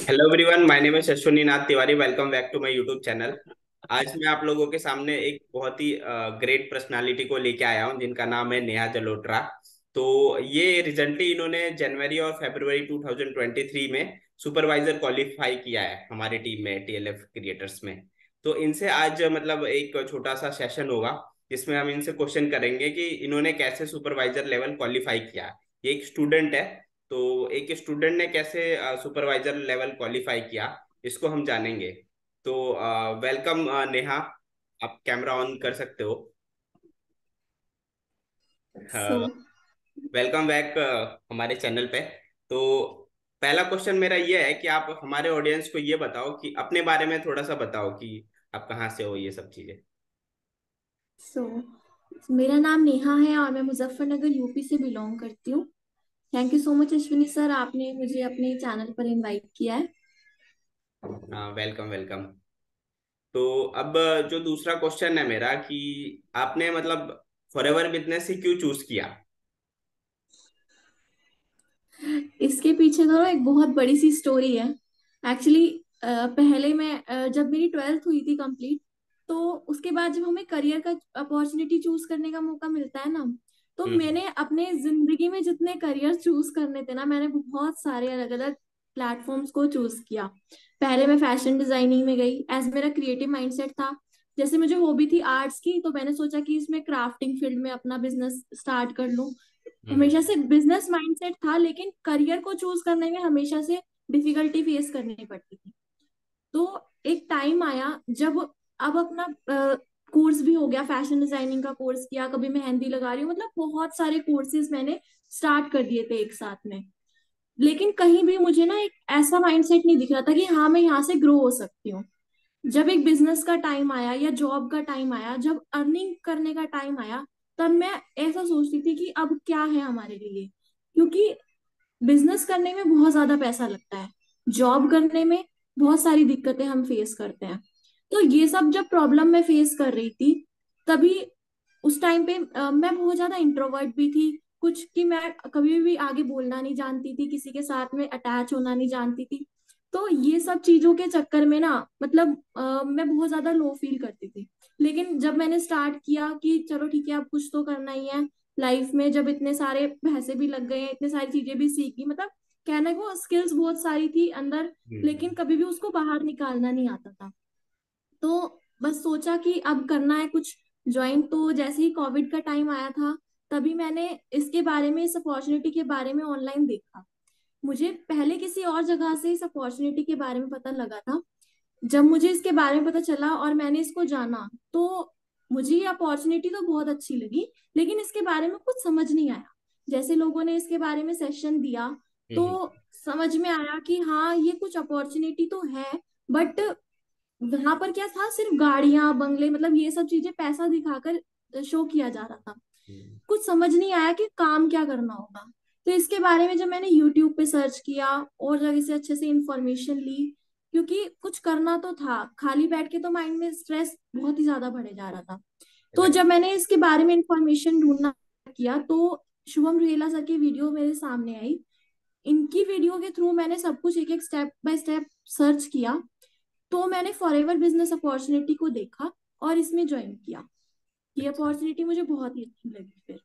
Hello everyone, my name is Ashwini Nath Tiwari. Welcome back to my YouTube channel. आज मैं आप लोगों के सामने एक बहुत ही ग्रेट पर्सनालिटी को लेके आया हूं, जिनका नाम है नेहा जलोट्रा। तो ये रिसेंटली इन्होंने जनवरी और फरवरी 2023 में सुपरवाइजर क्वालिफाई किया है हमारी टीम में, टीएलएफ क्रिएटर्स में। तो इनसे आज मतलब एक छोटा सा सेशन होगा, जिसमें हम इनसे क्वेश्चन करेंगे कि इन्होंने कैसे सुपरवाइजर लेवल क्वालिफाई किया। ये एक स्टूडेंट है, तो एक स्टूडेंट ने कैसे सुपरवाइजर लेवल क्वालिफाई किया, इसको हम जानेंगे। तो वेलकम नेहा, आप कैमरा ऑन कर सकते हो। सो वेलकम बैक हमारे चैनल पे। तो पहला क्वेश्चन मेरा ये है कि आप हमारे ऑडियंस को ये बताओ कि अपने बारे में थोड़ा सा बताओ कि आप कहाँ से हो, ये सब चीजें। सो मेरा नाम नेहा है और मैं मुजफ्फरनगर यूपी से बिलोंग करती हूँ। Thank you so much Ashwini sir, आपने मुझे अपने चैनल पर इनवाइट किया है। हाँ, वेलकम वेलकम। तो अब जो दूसरा क्वेश्चन है मेरा कि आपने मतलब फॉरएवर बिजनेस ही क्यों चूज किया। इसके पीछे तो एक बहुत बड़ी सी स्टोरी है। एक्चुअली पहले मैं जब मेरी 12th हुई थी कंप्लीट, तो उसके बाद जब हमें करियर का अपॉर्चुनिटी चूज करने का मौका मिलता है ना, तो हम्म। मैंने अपने जिंदगी में जितने करियर चूज करने थे ना, मैंने बहुत सारे अलग अलग प्लेटफॉर्म्स को चूज किया। पहले मैं फैशन डिजाइनिंग में गई, एज मेरा क्रिएटिव माइंडसेट था। जैसे मुझे हॉबी थी आर्ट्स की, तो मैंने सोचा कि इसमें क्राफ्टिंग फील्ड में अपना बिजनेस स्टार्ट कर लूं। हम्म। हमेशा से बिजनेस माइंडसेट था, लेकिन करियर को चूज करने में हमेशा से डिफिकल्टी फेस करनी पड़ती थी। तो एक टाइम आया जब अब अपना कोर्स भी हो गया, फैशन डिजाइनिंग का कोर्स किया, कभी मेहंदी लगा रही हूँ, मतलब बहुत सारे कोर्सेज मैंने स्टार्ट कर दिए थे एक साथ में। लेकिन कहीं भी मुझे ना एक ऐसा माइंडसेट नहीं दिख रहा था कि हाँ मैं यहाँ से ग्रो हो सकती हूँ। जब एक बिजनेस का टाइम आया या जॉब का टाइम आया, जब अर्निंग करने का टाइम आया, तब मैं ऐसा सोचती थी कि अब क्या है हमारे लिए। क्योंकि बिजनेस करने में बहुत ज्यादा पैसा लगता है, जॉब करने में बहुत सारी दिक्कतें हम फेस करते हैं। तो ये सब जब प्रॉब्लम मैं फेस कर रही थी, तभी उस टाइम पे मैं बहुत ज्यादा इंट्रोवर्ट भी थी। कुछ कि मैं कभी भी आगे बोलना नहीं जानती थी, किसी के साथ में अटैच होना नहीं जानती थी। तो ये सब चीजों के चक्कर में ना, मतलब मैं बहुत ज्यादा लो फील करती थी। लेकिन जब मैंने स्टार्ट किया कि चलो ठीक है, अब कुछ तो करना ही है लाइफ में, जब इतने सारे पैसे भी लग गए हैं, इतने सारी चीजें भी सीखी, मतलब कहना को स्किल्स बहुत सारी थी अंदर, लेकिन हम्म। कभी भी उसको बाहर निकालना नहीं आता था। तो बस सोचा कि अब करना है कुछ ज्वाइन। तो जैसे ही कोविड का टाइम आया था, तभी मैंने इसके बारे में, इस अपॉर्चुनिटी के बारे में ऑनलाइन देखा। मुझे पहले किसी और जगह से इस अपॉर्चुनिटी के बारे में पता लगा था। जब मुझे इसके बारे में पता चला और मैंने इसको जाना, तो मुझे ये अपॉर्चुनिटी तो बहुत अच्छी लगी, लेकिन इसके बारे में कुछ समझ नहीं आया। जैसे लोगों ने इसके बारे में सेशन दिया, तो हम्म। समझ में आया कि हाँ ये कुछ अपॉर्चुनिटी तो है, बट वहां पर क्या था, सिर्फ गाड़ियां बंगले, मतलब ये सब चीजें पैसा दिखाकर शो किया जा रहा था। हम्म। कुछ समझ नहीं आया कि काम क्या करना होगा। तो इसके बारे में जब मैंने यूट्यूब पे सर्च किया और जगह से अच्छे से इंफॉर्मेशन ली, क्योंकि कुछ करना तो था, खाली बैठ के तो माइंड में स्ट्रेस बहुत ही ज्यादा बढ़े जा रहा था। तो राइट। जब मैंने इसके बारे में इंफॉर्मेशन ढूंढना किया, तो शुभम रुहेला सर की वीडियो मेरे सामने आई। इनकी वीडियो के थ्रू मैंने सब कुछ एक एक स्टेप बाय स्टेप सर्च किया। तो मैंने फॉरएवर बिजनेस अपॉर्चुनिटी को देखा और इसमें ज्वाइन किया। ये अच्छा, अपॉर्चुनिटी मुझे बहुत ही अच्छी लगी फिर।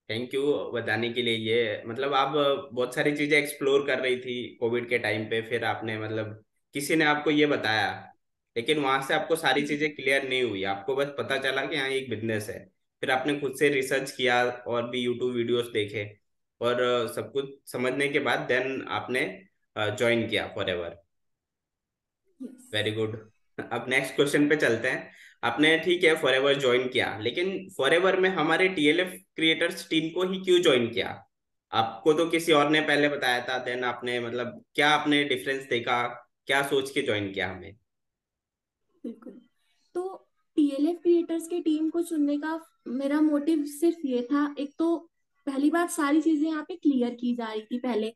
थैंक यू बताने के लिए। ये मतलब आप बहुत सारी चीजें एक्सप्लोर कर रही थी कोविड के टाइम पे, फिर आपने मतलब किसी ने आपको ये बताया, लेकिन वहां से आपको सारी चीजें क्लियर नहीं हुई, आपको बस पता चला कि हाँ एक बिजनेस है। फिर आपने खुद से रिसर्च किया और भी यूट्यूब वीडियोस देखे, और सब कुछ समझने के बाद देन आपने ज्वाइन किया फॉरएवर। यस। Very good. अब नेक्स्ट क्वेश्चन पे चलते हैं। आपने ठीक है फॉरएवर ज्वाइन किया, लेकिन फॉरएवर में हमारे टीएलएफ क्रिएटर्स टीम को ही क्यों ज्वाइन किया। आपको तो किसी और ने पहले बताया था, देन आपने मतलब क्या आपने डिफरेंस देखा, क्या सोच के ज्वाइन किया हमें। बिल्कुल। तो टीएलएफ क्रिएटर्स की टीम को चुनने का मेरा मोटिव सिर्फ ये था, एक तो पहली बात, सारी चीजें यहाँ पे क्लियर की जा रही थी पहले।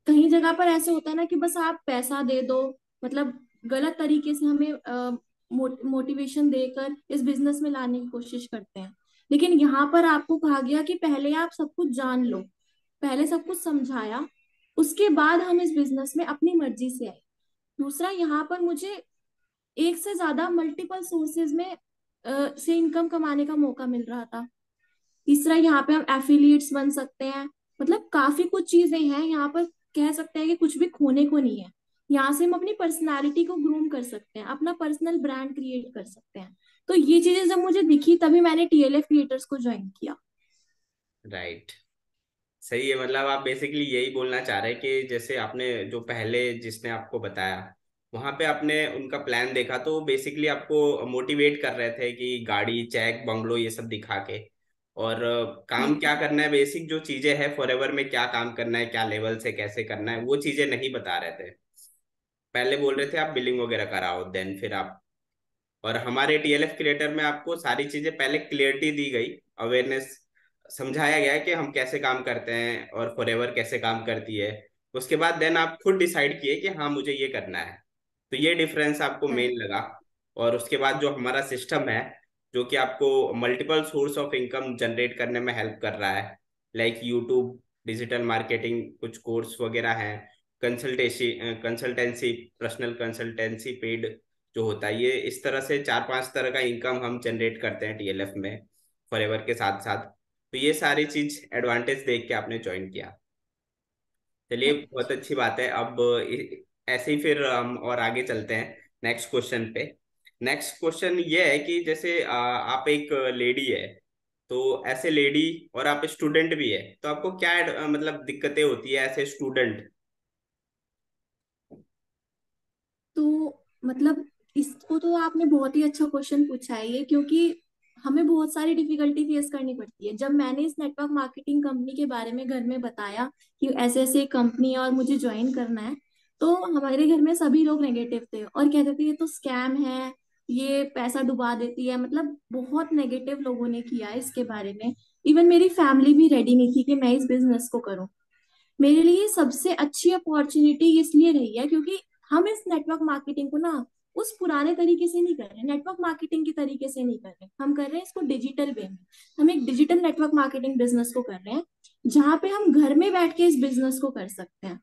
कहीं जगह पर ऐसे होता है ना कि बस आप पैसा दे दो, मतलब गलत तरीके से हमें मोटिवेशन देकर इस बिजनेस में लाने की कोशिश करते हैं। लेकिन यहाँ पर आपको कहा गया कि पहले आप सब कुछ जान लो, पहले सब कुछ समझाया, उसके बाद हम इस बिजनेस में अपनी मर्जी से आए। दूसरा, यहाँ पर मुझे एक से ज्यादा मल्टीपल सोर्सेज में से इनकम कमाने का मौका मिल रहा था। तीसरा, यहाँ पे हम एफिलिएट्स बन सकते हैं। मतलब काफी कुछ चीजें हैं यहाँ पर, कह सकते हैं कि कुछ भी खोने को नहीं है। यहाँ से हम अपनी पर्सनालिटी को ग्रूम कर सकते हैं, अपना पर्सनल ब्रांड क्रिएट कर सकते हैं। तो ये चीजें जब मुझे दिखी तभी मैंने टीएलएफ क्रिएटर्स को ज्वाइन किया। राइट। सही है, मतलब आप बेसिकली यही बोलना चाह रहे हैं कि जैसे आपने जो पहले जिसने आपको बताया वहां पे आपने उनका प्लान देखा तो बेसिकली आपको मोटिवेट कर रहे थे कि गाड़ी चेक बंगलो ये सब दिखा के, और काम क्या करना है, बेसिक जो चीजें हैं फॉरएवर में क्या काम करना है, क्या लेवल से कैसे करना है, वो चीजें नहीं बता रहे थे। पहले बोल रहे थे आप बिलिंग वगैरह कराओ, देन फिर आप, और हमारे टीएलएफ क्रिएटर में आपको सारी चीजें पहले क्लियरिटी दी गई, अवेयरनेस समझाया गया है कि हम कैसे काम करते हैं और फॉरएवर कैसे काम करती है। उसके बाद देन आप खुद डिसाइड किए कि हाँ मुझे ये करना है। तो ये डिफरेंस आपको मेन करेक्ट। लगा। और उसके बाद जो हमारा सिस्टम है जो कि आपको multiple source of income generate करने में हेल्प कर रहा है, लाइक यूट्यूब, डिजिटल मार्केटिंग, कुछ कोर्स वगैरह हैं, consultancy consultancy personal consultancy paid जो होता है, ये इस तरह से 4-5 तरह का इनकम हम जनरेट करते हैं टीएलएफ में फॉरएवर के साथ साथ। तो ये सारी चीज एडवांटेज देख के आपने ज्वाइन किया। चलिए बहुत अच्छी बात है। अब ऐसे ही फिर हम और आगे चलते हैं नेक्स्ट क्वेश्चन पे। नेक्स्ट क्वेश्चन ये है कि जैसे आप एक लेडी है, तो ऐसे लेडी और आप स्टूडेंट भी है, तो आपको क्या मतलब दिक्कतें होती है एज ए स्टूडेंट? तो मतलब इसको तो आपने बहुत ही अच्छा क्वेश्चन पूछा है ये, क्योंकि हमें बहुत सारी डिफिकल्टी फेस करनी पड़ती है। जब मैंने इस नेटवर्क मार्केटिंग कंपनी के बारे में घर में बताया कि ऐसे ऐसे कंपनी है और मुझे ज्वाइन करना है, तो हमारे घर में सभी लोग नेगेटिव थे और कहते थे ये तो स्कैम है, ये पैसा डुबा देती है। मतलब बहुत नेगेटिव लोगों ने किया है इसके बारे में। इवन मेरी फैमिली भी रेडी नहीं थी कि मैं इस बिजनेस को करूं। मेरे लिए सबसे अच्छी अपॉर्चुनिटी इसलिए रही है क्योंकि हम इस नेटवर्क मार्केटिंग को ना उस पुराने तरीके से नहीं कर रहे, नेटवर्क मार्केटिंग के तरीके से नहीं कर रहे, हम कर रहे हैं इसको डिजिटल वे में। हम एक डिजिटल नेटवर्क मार्केटिंग बिजनेस को कर रहे हैं, जहां पे हम घर में बैठ के इस बिजनेस को कर सकते हैं।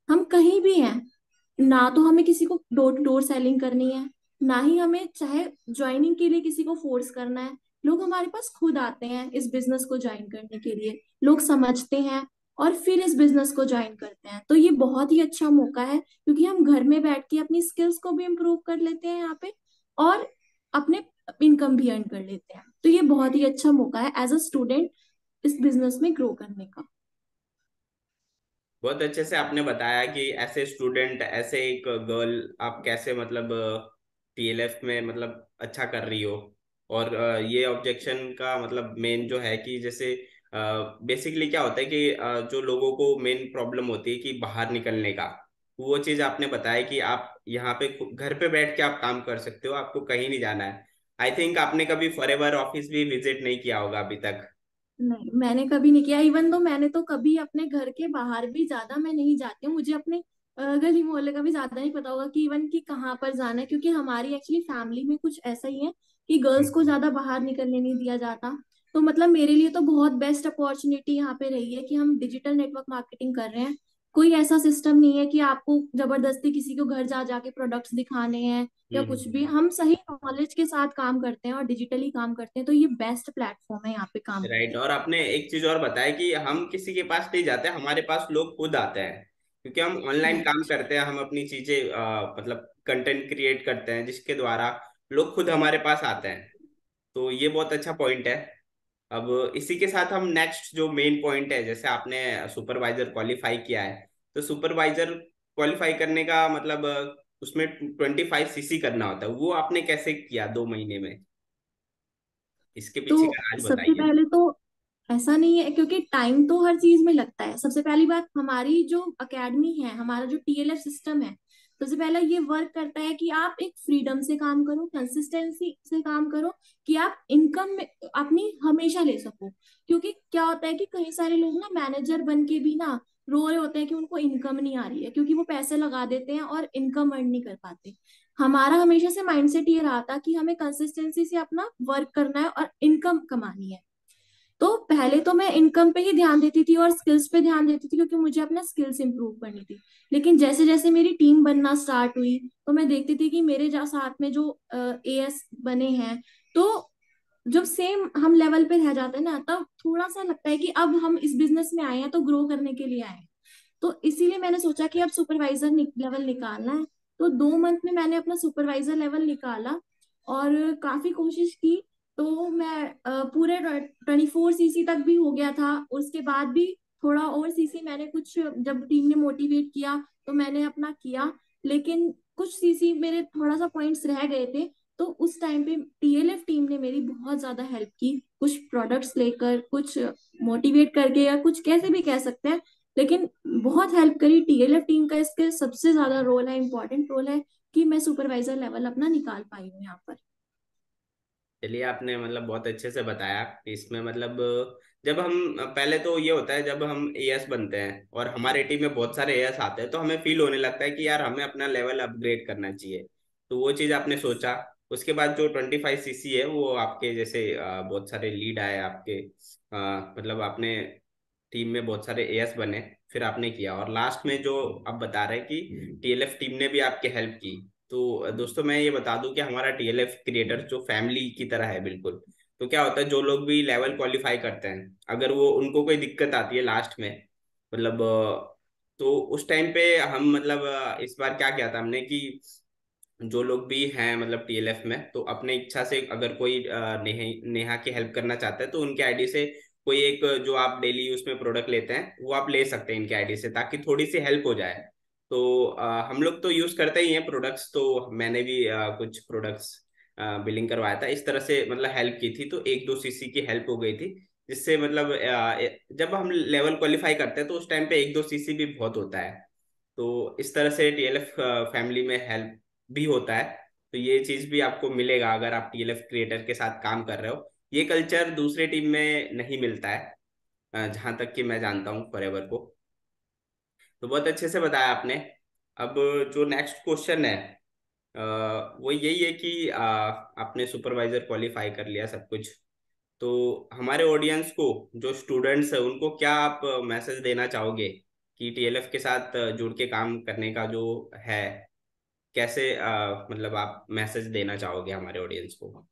हम कहीं भी हैं, ना तो हमें किसी को डोर टू डोर सेलिंग करनी है, ना ही हमें चाहे ज्वाइनिंग के लिए किसी को फोर्स करना है। लोग हमारे पास खुद आते हैं इस बिजनेस को ज्वाइन करने के लिए, लोग समझते हैं और फिर इस बिजनेस को ज्वाइन करते हैं। तो ये बहुत ही अच्छा मौका है क्योंकि हम घर में बैठ के अपनी स्किल्स को भी इम्प्रूव कर लेते हैं यहाँ पे, और अपने इनकम भी अर्न कर लेते हैं। तो ये बहुत ही अच्छा मौका है एज अ स्टूडेंट इस बिजनेस में ग्रो करने का। बहुत अच्छे से आपने बताया कि ऐसे स्टूडेंट, ऐसे एक गर्ल आप कैसे मतलब टीएलएफ में मतलब अच्छा कर रही हो। और ये ऑब्जेक्शन का मतलब मेन जो है कि जैसे बेसिकली क्या होता है कि जो लोगों को मेन प्रॉब्लम होती है कि बाहर निकलने का, वो चीज़ आपने बताया कि आप यहाँ पे घर पे बैठ के आप काम कर सकते हो, आपको कहीं नहीं जाना है। आई थिंक आपने कभी फॉरएवर ऑफिस भी विजिट नहीं किया होगा अभी तक। नहीं, मैंने कभी नहीं किया। इवन तो मैंने तो कभी अपने घर के बाहर भी ज्यादा मैं नहीं जाती हूँ। मुझे अपने गली मोहल्ले का भी ज्यादा नहीं पता होगा कि इवन कि कहाँ पर जाना है, क्योंकि हमारी एक्चुअली फैमिली में कुछ ऐसा ही है कि गर्ल्स को ज्यादा बाहर निकलने नहीं दिया जाता। तो मतलब मेरे लिए तो बहुत बेस्ट अपॉर्चुनिटी यहाँ पे रही है कि हम डिजिटल नेटवर्क मार्केटिंग कर रहे हैं। कोई ऐसा सिस्टम नहीं है कि आपको जबरदस्ती किसी को घर जा जाके प्रोडक्ट्स दिखाने हैं या कुछ भी। हम्म। हम सही नॉलेज के साथ काम करते हैं और डिजिटली काम करते हैं, तो ये बेस्ट प्लेटफॉर्म है यहाँ पे काम राइट। करने और का। आपने एक चीज और बताया कि हम किसी के पास नहीं जाते, हमारे पास लोग खुद आते हैं, क्योंकि हम ऑनलाइन काम राइट। करते हैं, हम अपनी चीजें मतलब कंटेंट क्रिएट करते हैं जिसके द्वारा लोग खुद हमारे पास आते हैं। तो ये बहुत अच्छा पॉइंट है। अब इसी के साथ हम नेक्स्ट जो मेन पॉइंट है, जैसे आपने सुपरवाइजर क्वालिफाई किया है, तो सुपरवाइजर क्वालिफाई करने का मतलब उसमें 25 सीसी करना होता है, वो आपने कैसे किया 2 महीने में? इसके पीछे तो का राज सबसे बताइए। पहले तो ऐसा नहीं है, क्योंकि टाइम तो हर चीज में लगता है। सबसे पहली बात, हमारी जो एकेडमी है, हमारा जो टीएलएफ सिस्टम है, सबसे पहला ये वर्क करता है कि आप एक फ्रीडम से काम करो, कंसिस्टेंसी से काम करो, कि आप इनकम में अपनी हमेशा ले सको। क्योंकि क्या होता है कि कई सारे लोग ना मैनेजर बन के भी ना रो रहे होते हैं कि उनको इनकम नहीं आ रही है, क्योंकि वो पैसे लगा देते हैं और इनकम अर्न नहीं कर पाते। हमारा हमेशा से माइंडसेट ये रहा था कि हमें कंसिस्टेंसी से अपना वर्क करना है और इनकम कमानी है। तो पहले तो मैं इनकम पे ही ध्यान देती थी और स्किल्स पे ध्यान देती थी, क्योंकि मुझे अपना स्किल्स इंप्रूव करनी थी। लेकिन जैसे जैसे मेरी टीम बनना स्टार्ट हुई, तो मैं देखती थी कि मेरे साथ में जो एएस बने हैं, तो जब सेम हम लेवल पे रह जाते हैं ना, तब थोड़ा सा लगता है कि अब हम इस बिजनेस में आए हैं तो ग्रो करने के लिए आए हैं। तो इसीलिए मैंने सोचा कि अब सुपरवाइजर लेवल निकालना है। तो 2 मंथ में मैंने अपना सुपरवाइजर लेवल निकाला और काफी कोशिश की। तो मैं पूरे 24 सीसी तक भी हो गया था। उसके बाद भी थोड़ा और सीसी मैंने कुछ, जब टीम ने मोटिवेट किया तो मैंने अपना किया। लेकिन कुछ सीसी मेरे थोड़ा सा पॉइंट्स रह गए थे। तो उस टाइम पे टीएलएफ टीम ने मेरी बहुत ज्यादा हेल्प की, कुछ प्रोडक्ट्स लेकर, कुछ मोटिवेट करके, या कुछ कैसे भी कह सकते हैं। लेकिन बहुत हेल्प करी टीएलएफ टीम का। इसके सबसे ज्यादा रोल है, इंपॉर्टेंट रोल है, कि मैं सुपरवाइजर लेवल अपना निकाल पाई हूँ यहाँ पर। चलिए, आपने मतलब बहुत अच्छे से बताया कि इसमें मतलब जब हम पहले तो ये होता है जब हम एएस बनते हैं और हमारे टीम में बहुत सारे एएस आते हैं तो हमें फील होने लगता है कि यार हमें अपना लेवल अपग्रेड करना चाहिए। तो वो चीज़ आपने सोचा। उसके बाद जो 25 सीसी है वो आपके जैसे बहुत सारे लीड आए आपके, मतलब आपने टीम में बहुत सारे एएस बने, फिर आपने किया और लास्ट में जो आप बता रहे हैं कि टीएलएफ टीम ने भी आपकी हेल्प की। तो दोस्तों मैं ये बता दूं कि हमारा टीएलएफ क्रिएटर जो फैमिली की तरह है बिल्कुल। तो क्या होता है, जो लोग भी लेवल क्वालिफाई करते हैं अगर वो उनको कोई दिक्कत आती है लास्ट में, मतलब तो उस टाइम पे हम मतलब इस बार क्या किया था हमने कि जो लोग भी हैं मतलब टीएलएफ में, तो अपने इच्छा से अगर कोई नेहा की हेल्प करना चाहता है तो उनके आईडी से कोई एक जो आप डेली उसमें प्रोडक्ट लेते हैं वो आप ले सकते हैं इनके आईडी से, ताकि थोड़ी सी हेल्प हो जाए। तो हम लोग तो यूज करते ही हैं प्रोडक्ट्स, तो मैंने भी कुछ प्रोडक्ट्स बिलिंग करवाया था इस तरह से, मतलब हेल्प की थी तो 1-2 सीसी की हेल्प हो गई थी। जिससे मतलब जब हम लेवल क्वालिफाई करते हैं तो उस टाइम पे 1-2 सीसी भी बहुत होता है। तो इस तरह से टीएलएफ फैमिली में हेल्प भी होता है। तो ये चीज भी आपको मिलेगा अगर आप टीएलएफ क्रिएटर के साथ काम कर रहे हो। ये कल्चर दूसरे टीम में नहीं मिलता है, जहां तक कि मैं जानता हूँ फॉरएवर को। तो बहुत अच्छे से बताया आपने। अब जो नेक्स्ट क्वेश्चन है अ, वो यही है कि आपने सुपरवाइजर क्वालिफाई कर लिया सब कुछ, तो हमारे ऑडियंस को, जो स्टूडेंट्स है उनको क्या आप मैसेज देना चाहोगे कि टीएलएफ के साथ जुड़ के काम करने का जो है, कैसे मतलब आप मैसेज देना चाहोगे हमारे ऑडियंस को?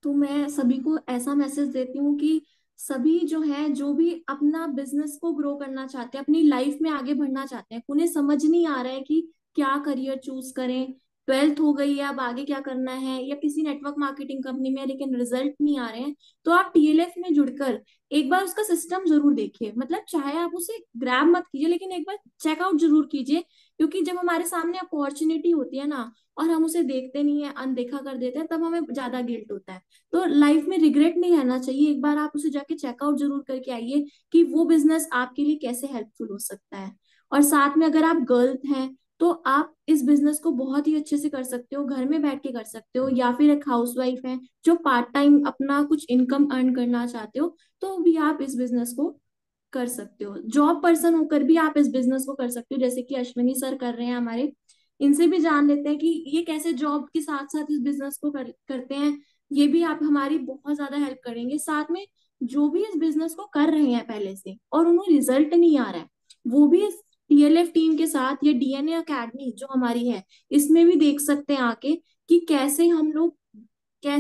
तो मैं सभी को ऐसा मैसेज देती हूँ कि सभी जो है, जो भी अपना बिजनेस को ग्रो करना चाहते हैं, अपनी लाइफ में आगे बढ़ना चाहते हैं, उन्हें समझ नहीं आ रहा है कि क्या करियर चूज करें। 12th हो गई है, अब आगे क्या करना है, या किसी नेटवर्क मार्केटिंग कंपनी में लेकिन रिजल्ट नहीं आ रहे हैं, तो आप टीएलएफ में जुड़कर एक बार उसका सिस्टम जरूर देखिए। मतलब चाहे आप उसे ग्रैब मत कीजिए, लेकिन एक बार चेकआउट जरूर कीजिए। क्योंकि जब हमारे सामने अपॉर्चुनिटी होती है ना, और हम उसे देखते नहीं है, अनदेखा कर देते हैं, तब हमें ज्यादा गिल्ट होता है। तो लाइफ में रिग्रेट नहीं रहना चाहिए। एक बार आप उसे जाके चेकआउट जरूर करके आइए कि वो बिजनेस आपके लिए कैसे हेल्पफुल हो सकता है। और साथ में अगर आप गर्ल हैं, तो आप इस बिजनेस को बहुत ही अच्छे से कर सकते हो, घर में बैठ के कर सकते हो, या फिर एक हाउसवाइफ है जो पार्ट टाइम अपना कुछ इनकम अर्न करना चाहते हो, तो भी आप इस बिजनेस को कर सकते हो। जॉब पर्सन होकर भी आप इस बिजनेस को कर सकते हो, जैसे कि अश्विनी सर कर रहे हैं हमारे। इनसे भी जान लेते हैं कि ये कैसे जॉब के साथ साथ इस बिजनेस को करते हैं। ये भी आप हमारी बहुत ज्यादा हेल्प करेंगे। साथ में जो भी इस बिजनेस को कर रहे हैं पहले से और उन्हें रिजल्ट नहीं आ रहा है, वो भी इस टीएलएफ टीम के साथ या डीएनए अकेडमी जो हमारी है, इसमें भी देख सकते हैं आके कि कैसे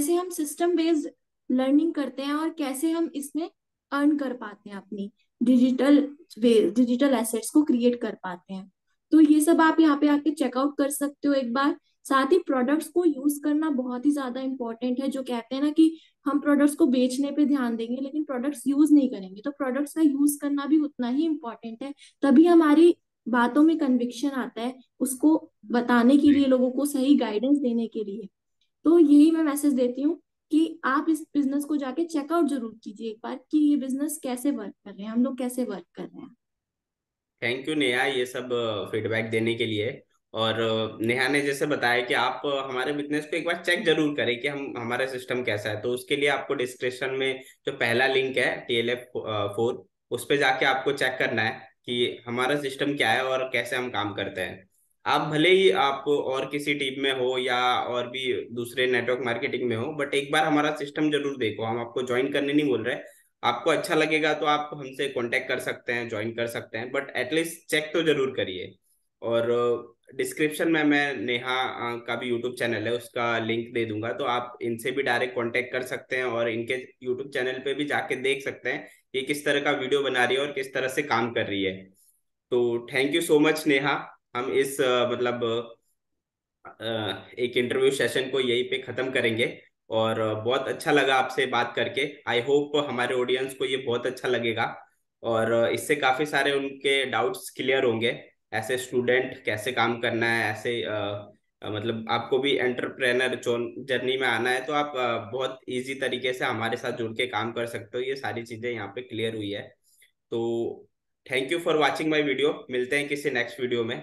हम सिस्टम बेस्ड लर्निंग करते हैं और कैसे हम इसमें अर्न कर पाते हैं, अपनी डिजिटल डिजिटल एसेट्स को क्रिएट कर पाते हैं। तो ये सब आप यहाँ पे आके चेकआउट कर सकते हो एक बार। साथ ही प्रोडक्ट्स को यूज करना बहुत ही ज्यादा इंपॉर्टेंट है। जो कहते हैं ना कि हम प्रोडक्ट्स को बेचने पे ध्यान देंगे लेकिन प्रोडक्ट्स यूज नहीं करेंगे, तो प्रोडक्ट्स का यूज करना भी उतना ही इम्पोर्टेंट है। तभी हमारी बातों में कन्विक्शन आता है, उसको बताने के लिए, लोगों को सही गाइडेंस देने के लिए। तो यही मैं मैसेज देती हूँ कि आप इस बिजनेस को जाके चेकआउट जरूर कीजिए एक बार, कि ये बिजनेस कैसे वर्क कर रहे हैं, हम लोग कैसे वर्क कर रहे हैं। थैंक यू नेहा ये सब फीडबैक देने के लिए। और नेहा ने जैसे बताया कि आप हमारे बिजनेस को एक बार चेक जरूर करें कि हम हमारा सिस्टम कैसा है, तो उसके लिए आपको डिस्क्रिप्शन में जो पहला लिंक है TLF4, उस पे जाके आपको चेक करना है कि हमारा सिस्टम क्या है और कैसे हम काम करते हैं। आप भले ही आप और किसी टीम में हो या और भी दूसरे नेटवर्क मार्केटिंग में हो, बट एक बार हमारा सिस्टम जरूर देखो। हम आपको ज्वाइन करने नहीं बोल रहे, आपको अच्छा लगेगा तो आप हमसे कांटेक्ट कर सकते हैं, ज्वाइन कर सकते हैं, बट एटलीस्ट चेक तो जरूर करिए। और डिस्क्रिप्शन में मैं नेहा का भी यूट्यूब चैनल है, उसका लिंक दे दूंगा, तो आप इनसे भी डायरेक्ट कांटेक्ट कर सकते हैं और इनके यूट्यूब चैनल पे भी जाके देख सकते हैं कि किस तरह का वीडियो बना रही है और किस तरह से काम कर रही है। तो thank you so much Neha. हम इस मतलब एक इंटरव्यू सेशन को यहीं पे खत्म करेंगे। और बहुत अच्छा लगा आपसे बात करके। आई होप हमारे ऑडियंस को ये बहुत अच्छा लगेगा और इससे काफी सारे उनके डाउट्स क्लियर होंगे। ऐसे स्टूडेंट कैसे काम करना है, ऐसे मतलब आपको भी एंटरप्रेनर जर्नी में आना है तो आप बहुत इजी तरीके से हमारे साथ जुड़ के काम कर सकते हो। ये सारी चीजें यहाँ पे क्लियर हुई है। तो thank you for watching my video. मिलते हैं किसी नेक्स्ट वीडियो में।